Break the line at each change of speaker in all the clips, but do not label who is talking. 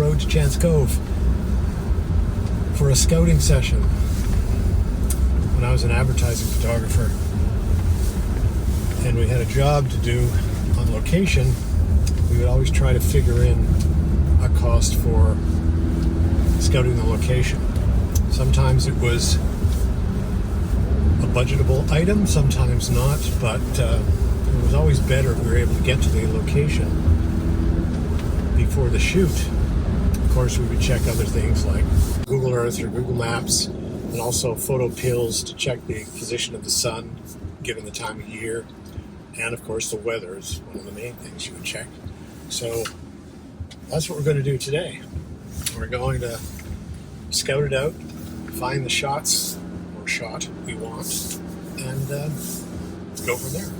road to Chance Cove for a scouting session when I was an advertising photographer, and we had a job to do on location. We would always try to figure in a cost for scouting the location. Sometimes it was a budgetable item, sometimes not, but it was always better if we were able to get to the location before the shoot. Of course, we would check other things like Google Earth or Google Maps, and also photo pills to check the position of the sun given the time of year, and of course the weather is one of the main things you would check. So that's what we're going to do today. We're going to scout it out, find the shots or shot we want, and go from there.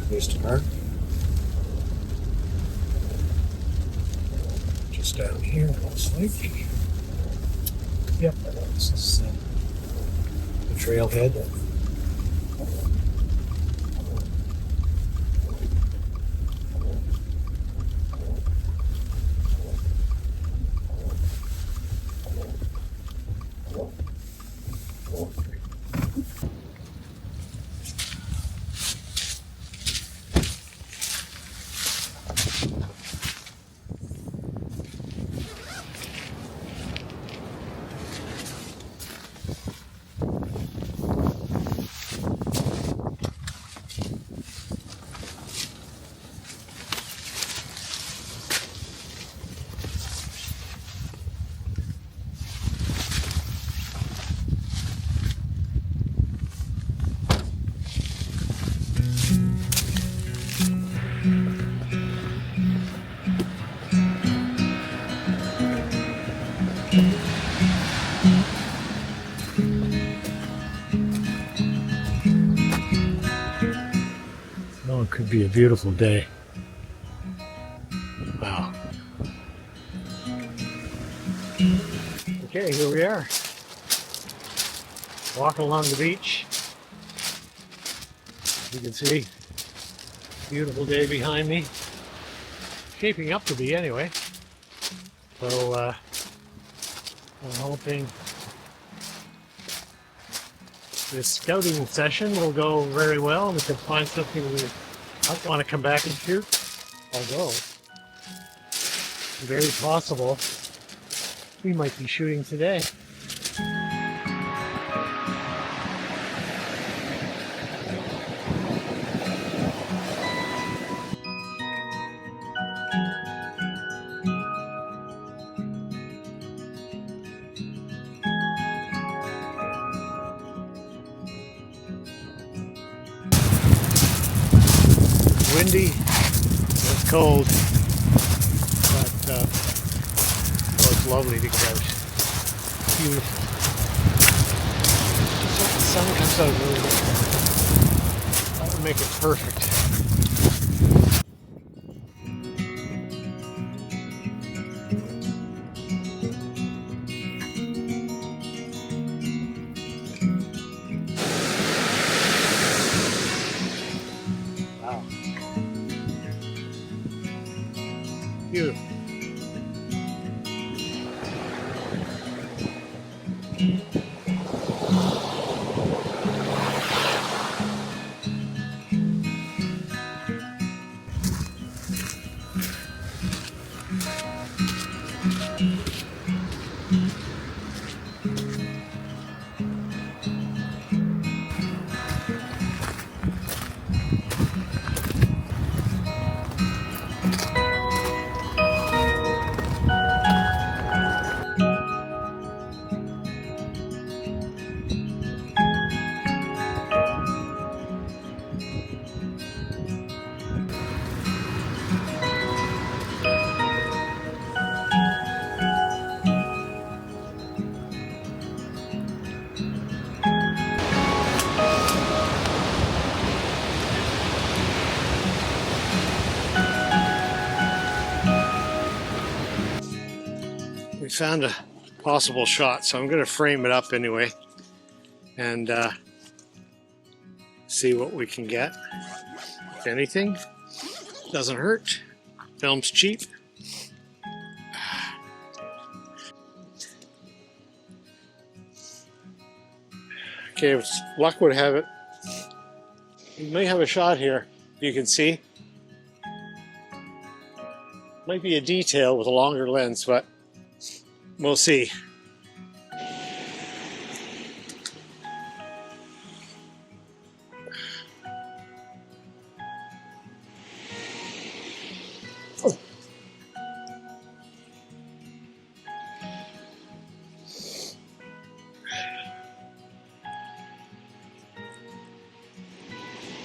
Here's the park. Just down here, looks like. Yep, this is the trailhead. Oh, it could be a beautiful day. Wow. Okay, here we are. Walking along the beach. You can see, beautiful day behind me. Shaping up to be anyway. So I'm hoping this scouting session will go very well and we can find something we want to come back and shoot. Although, very possible we might be shooting today. Windy, it's cold, but it's lovely to get out. Beautiful. Just hope the sun comes out a little bit. That would make it perfect. Wow. Beautiful. We found a possible shot. So I'm going to frame it up anyway and see what we can get. If anything, doesn't hurt. Film's cheap. Okay, if luck would have it, you may have a shot here. You can see. Might be a detail with a longer lens, but we'll see.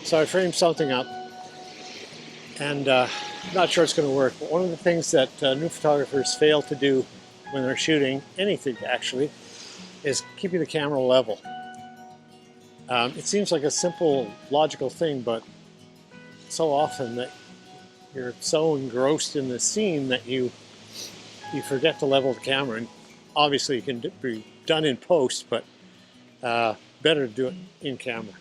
So I framed something up, and not sure it's going to work, but one of the things that new photographers fail to do when they're shooting anything actually is keeping the camera level. It seems like a simple logical thing, but so often that you're so engrossed in the scene that you forget to level the camera. And obviously it can be done in post, but better to do it in camera.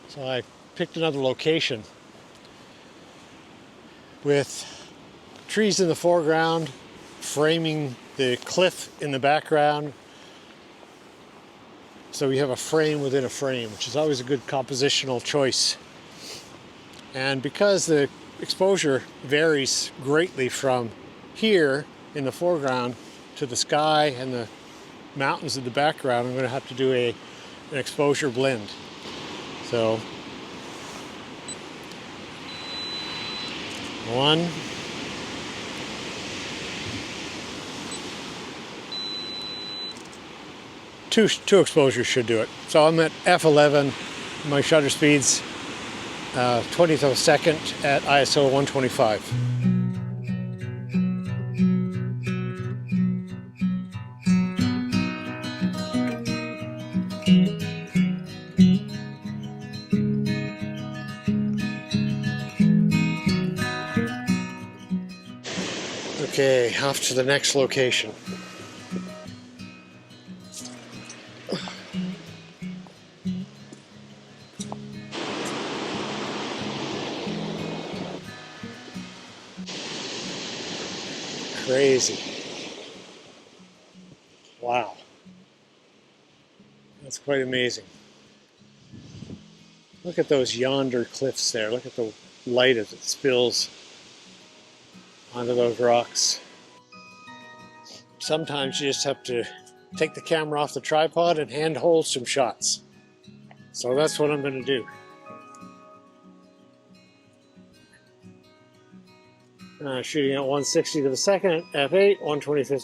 So I picked another location with trees in the foreground, framing the cliff in the background. So we have a frame within a frame, which is always a good compositional choice. And because the exposure varies greatly from here in the foreground to the sky and the mountains in the background, I'm going to have to do an exposure blend. So, 1, 2 exposures should do it. So I'm at f11, my shutter speed's 20th of a second at ISO 125. Okay, off to the next location. Crazy. Wow. That's quite amazing. Look at those yonder cliffs there. Look at the light as it spills onto those rocks. Sometimes you just have to take the camera off the tripod and hand hold some shots. So that's what I'm going to do. Shooting at 160 to the second, f8, 125,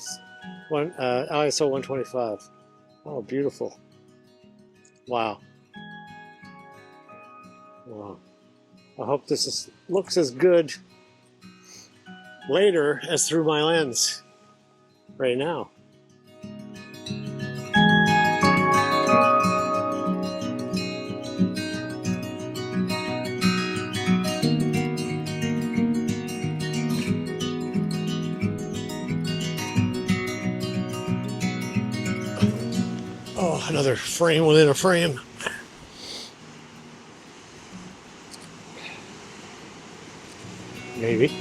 ISO 125. Oh, beautiful. Wow. Wow. I hope this looks as good later as through my lens right now. Oh, another frame within a frame. Maybe.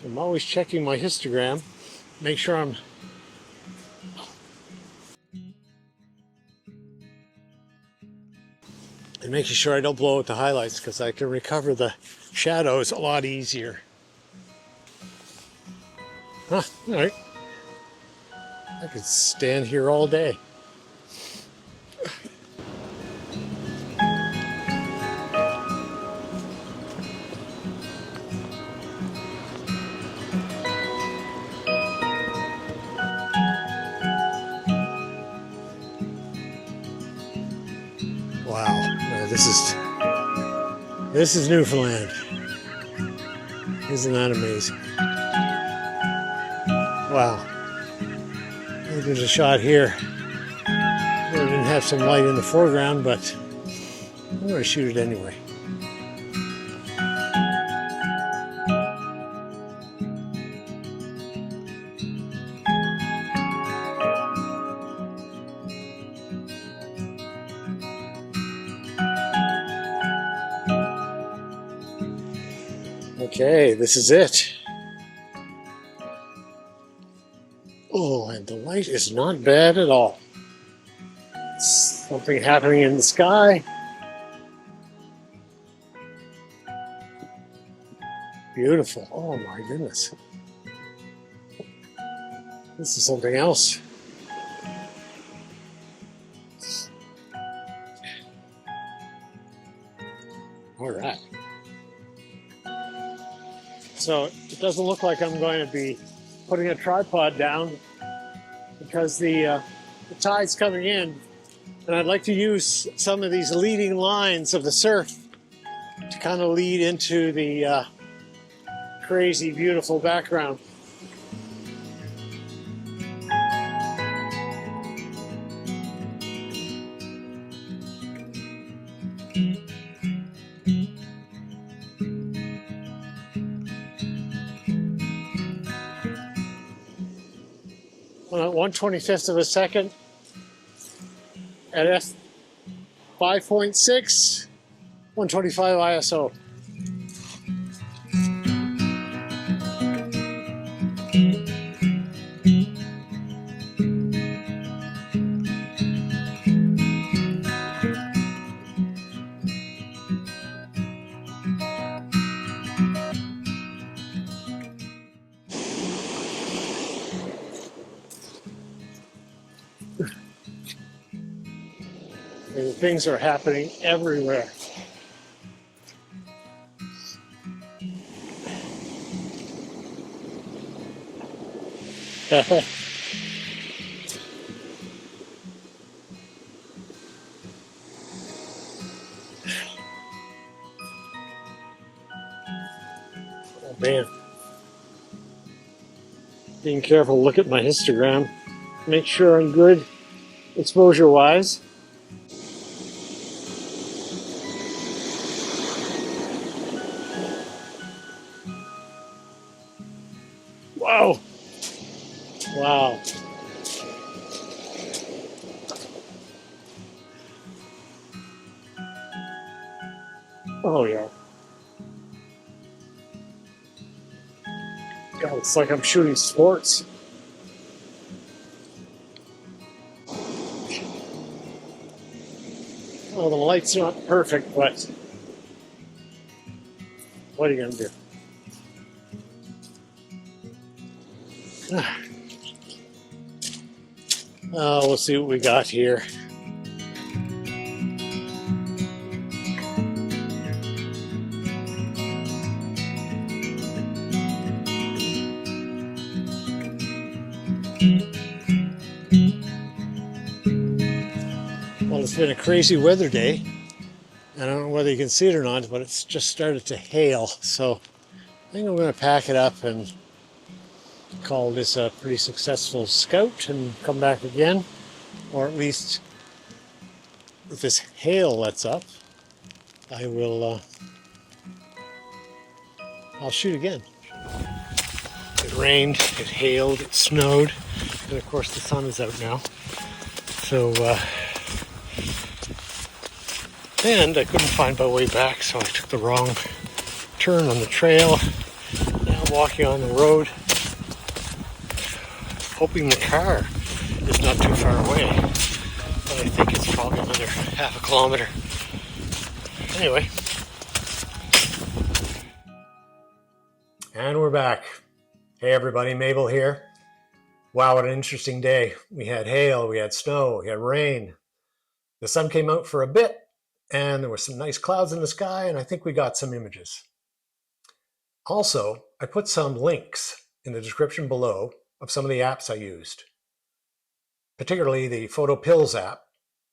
I'm always checking my histogram, make sure I'm and making sure I don't blow out the highlights, because I can recover the shadows a lot easier. Huh, all right. I could stand here all day. Wow, no, this is Newfoundland. Isn't that amazing? Wow. There's a shot here. I didn't have some light in the foreground, but I'm going to shoot it anyway. Okay, this is it. Oh, and the light is not bad at all. Something happening in the sky. Beautiful. Oh my goodness. This is something else. All right. So it doesn't look like I'm going to be putting a tripod down because the tide's coming in, and I'd like to use some of these leading lines of the surf to kind of lead into the crazy, beautiful background. At 1/25th of a second at f5.6, 125 ISO. And things are happening everywhere. Oh man. Being careful, look at my histogram. Make sure I'm good exposure-wise. Whoa! Wow. Oh yeah. God, it's like I'm shooting sports. Well, the light's not perfect, but what are you gonna do? We'll see what we got here. Well, it's been a crazy weather day. I don't know whether you can see it or not, but it's just started to hail. So I think I'm going to pack it up and call this a pretty successful scout and come back again. Or at least if this hail lets up, I will, I'll shoot again. It rained, it hailed, it snowed, and of course the sun is out now. So, and I couldn't find my way back, so I took the wrong turn on the trail. Now I'm walking on the road, hoping the car is not too far away, but I think it's probably another half a kilometer. Anyway. And we're back. Hey everybody, Mabel here. Wow, what an interesting day. We had hail, we had snow, we had rain. The sun came out for a bit, and there were some nice clouds in the sky, and I think we got some images. Also, I put some links in the description below of some of the apps I used, particularly the Photo Pills app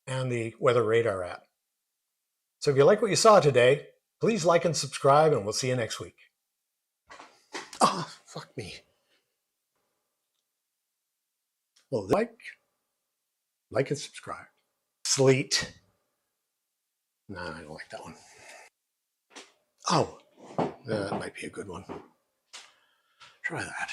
and the Weather Radar app. So if you like what you saw today, please like and subscribe, and we'll see you next week. Oh, fuck me. Well, like and subscribe. Sleet. No, I don't like that one. Oh, that might be a good one. Try that.